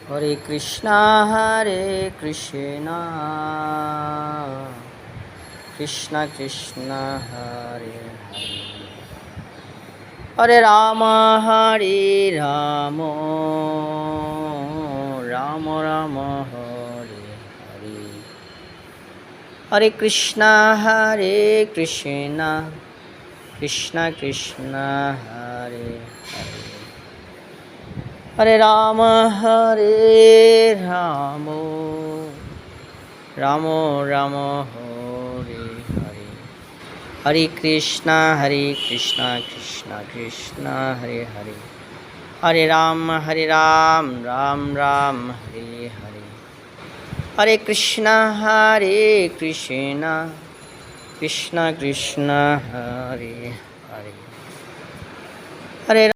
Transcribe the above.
Hare Krishna Krishna Krishna Hare Hare, Hare Ram Ram Ram Hare Hare, Hare Krishna Krishna Krishna Krishna Hare Hare, Hare Ram Ram Ram Hare Hare, Hare Krishna Krishna Krishna Hare Hare, Hare Ram Ram Ram Hare Hare, Hare Krishna Krishna Krishna Krishna Hare Hare, Hare